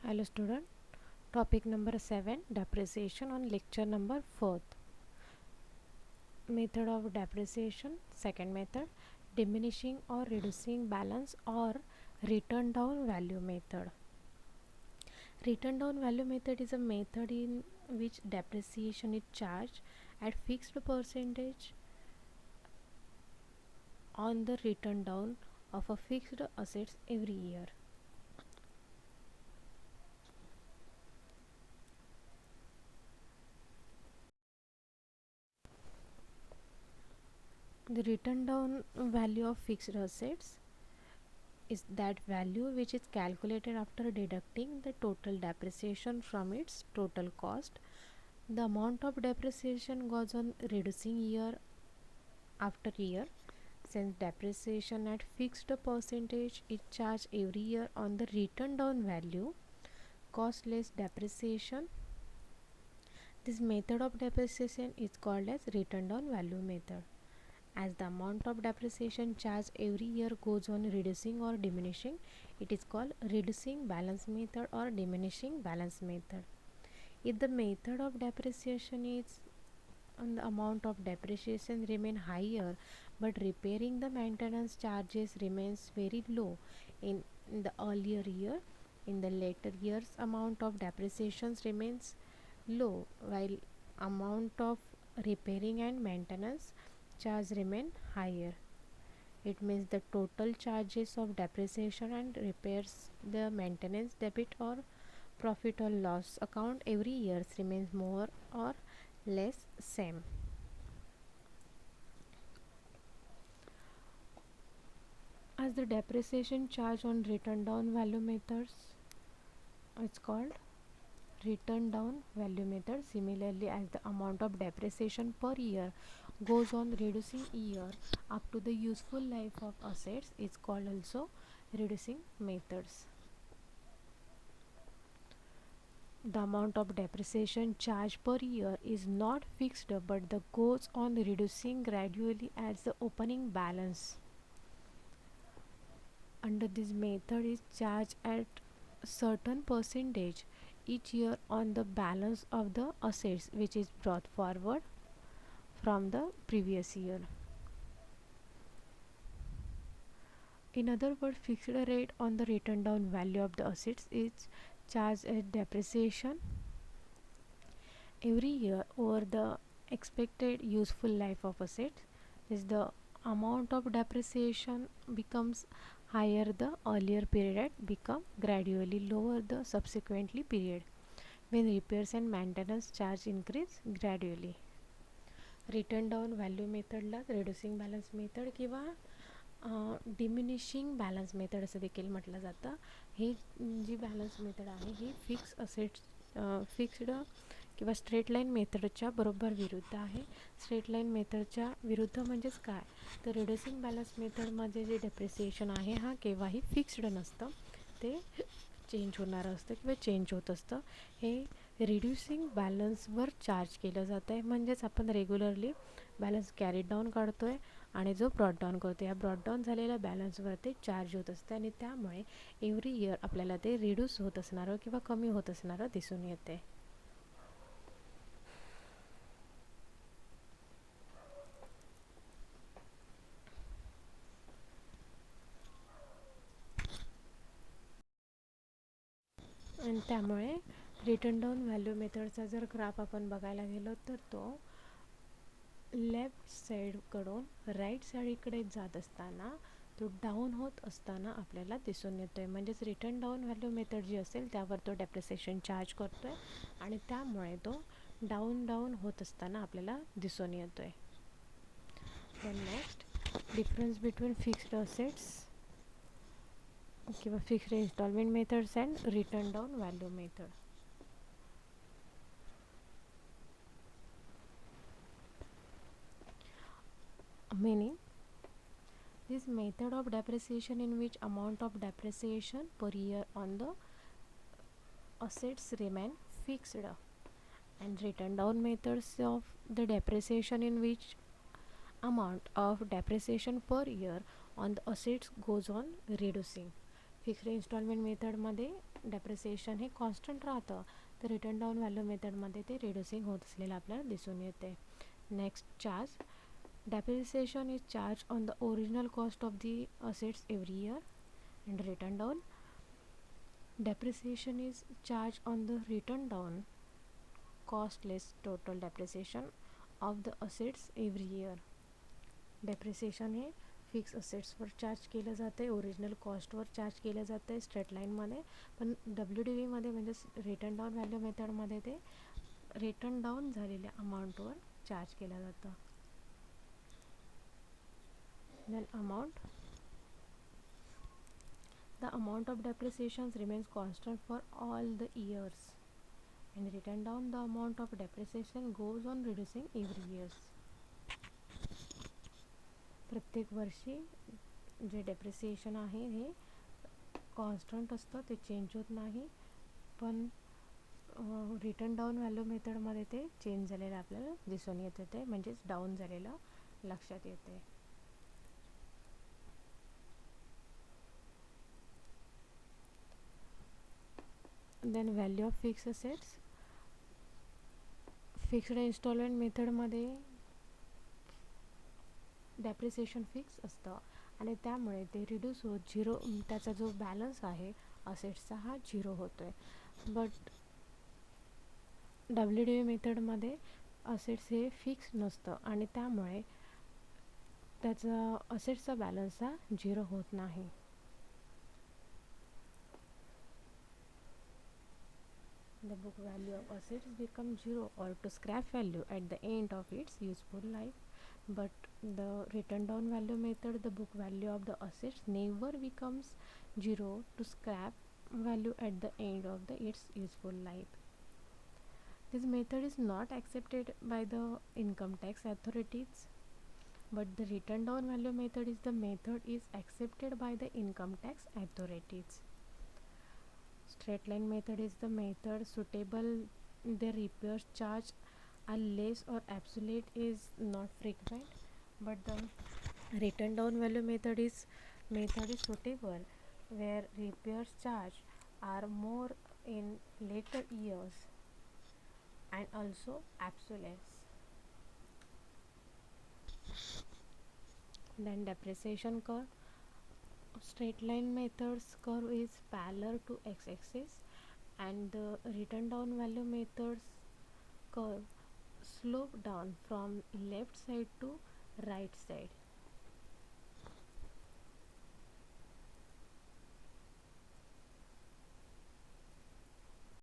Hello student, topic number 7, depreciation on lecture number 4th. Method of depreciation. Second method, diminishing or reducing balance or written down value method. Written down value method is a method in which depreciation is charged at fixed percentage on the written down of a fixed assets every year. The written down value of fixed assets is that value which is calculated after deducting the total depreciation from its total cost. The amount of depreciation goes on reducing year after year. Since depreciation at fixed percentage is charged every year on the written down value, cost less depreciation. This method of depreciation is called as written down value method. As the amount of depreciation charged every year goes on reducing or diminishing, it is called reducing balance method or diminishing balance method. If the method of depreciation is and the amount of depreciation remain higher but repairing the maintenance charges remains very low in the earlier year, in the later years amount of depreciations remains low while amount of repairing and maintenance charge remain higher. It means the total charges of depreciation and repairs, the maintenance debit or profit or loss account every year remains more or less same. As the depreciation charge on written down value methods, it's called written down value method. Similarly, as the amount of depreciation per year goes on reducing year up to the useful life of assets, is called also reducing methods. The amount of depreciation charged per year is not fixed but the goes on reducing gradually as the opening balance. Under this method is charged at certain percentage each year on the balance of the assets which is brought forward from the previous year. In other words, fixed rate on the written down value of the assets is charged as depreciation every year over the expected useful life of asset. Is the amount of depreciation becomes higher the earlier period become gradually lower the subsequently period when repairs and maintenance charge increase gradually. Written down value मेथडला reducing balance method किंवा diminishing balance method असं देखील म्हटलं जातं. ही जी balance method आहे ही फिक्स असेट्स फिक्स्ड किंवा स्ट्रेट लाईन मेथडच्या बरोबर विरुद्ध आहे. स्ट्रेट लाईन मेथडच्या विरुद्ध म्हणजेच काय तर रिड्युसिंग बॅलन्स मेथडमध्ये जे डेप्रिसिएशन आहे हा केव्हाही फिक्स्ड नसतं, ते चेंज होणारं असतं किंवा चेंज होत असतं. हे रिड्युसिंग बॅलन्सवर चार्ज केलं जातं आहे. म्हणजेच आपण रेग्युलरली बॅलन्स कॅरी डाऊन काढतो आहे आणि जो ब्रॉड डाऊन करतो, या ब्रॉड डाऊन झालेल्या बॅलन्सवर ते चार्ज होत असते आणि त्यामुळे एव्हरी इयर आपल्याला ते रिड्यूस होत असणारं किंवा कमी होत असणारं दिसून येते. आणि त्यामुळे रिटर्न डाऊन व्हॅल्यू मेथडचा जर ग्राफ आपण बघायला गेलो तर तो लेफ्ट साईडकडून राईट साईडकडे जात असताना तो डाऊन होत असताना आपल्याला दिसून येतो आहे. म्हणजेच रिटर्न डाऊन व्हॅल्यू मेथड जी असेल त्यावर तो डेप्रिसिएशन चार्ज करतो आहे आणि त्यामुळे तो डाऊन होत असताना आपल्याला दिसून येतो आहे. Then next, difference between fixed assets किंवा fixed instalment methods and written down value method. Meaning, this method of depreciation in which amount of depreciation per year on the assets remain fixed, and written down methods of the depreciation in which amount of depreciation per year on the assets goes on reducing. Fixed instalment मेथडमध्ये depreciation हे constant राहतं, तर return down value मेथडमध्ये ते reducing होत असलेलं आपल्याला दिसून येते. Next charge. Depreciation is charge on the original cost of the assets every year. And written down. Depreciation is charged on the written down cost less total depreciation of the assets every year. Depreciation hey fix असेट्सवर charge केलं जाते, original कॉस्टवर charge केलं जाते straight लाईनमध्ये, पण WDVमध्ये म्हणजे return down value मेथडमध्ये ते return down झालेल्या अमाऊंटवर charge केलं जातं. Then amount. The amount of depreciation remains constant for all the years, and written down the amount of depreciation goes on reducing every years. प्रत्येक वर्षी जे depreciation आहे हे constant असतं, ते change होत नाही, पण रिटर्न डाऊन व्हॅल्यू मेथडमध्ये ते चेंज झालेलं आपल्याला दिसून येते, ते म्हणजेच डाऊन झालेलं लक्षात येते. Then value of fix assets. Fixed instalment मेथडमध्ये डेप्रिसिएशन फिक्स असतं आणि त्यामुळे ते रिड्यूस होत झिरो, त्याचा जो बॅलन्स आहे असेट्सचा हा झिरो होतो आहे. बट WDV मेथडमध्ये असेट्स हे फिक्स नसतं आणि त्यामुळे त्याचा असेट्सचा बॅलन्स हा झिरो होत नाही. The book value of assets becomes zero or to scrap value at the end of its useful life. But the written down value method, the book value of the assets never becomes zero to scrap value at the end of its useful life. This method is not accepted by the income tax authorities, but the written down value method is accepted by the income tax authorities. Straight line method is the method suitable. The repairs charge are less or absolute is not frequent, but the written down value method is suitable where repairs charge are more in later years and also absolute. Then depreciation curve. Straight line method's curve is parallel to x-axis, and the written down value method's curve slope down from left side to right side.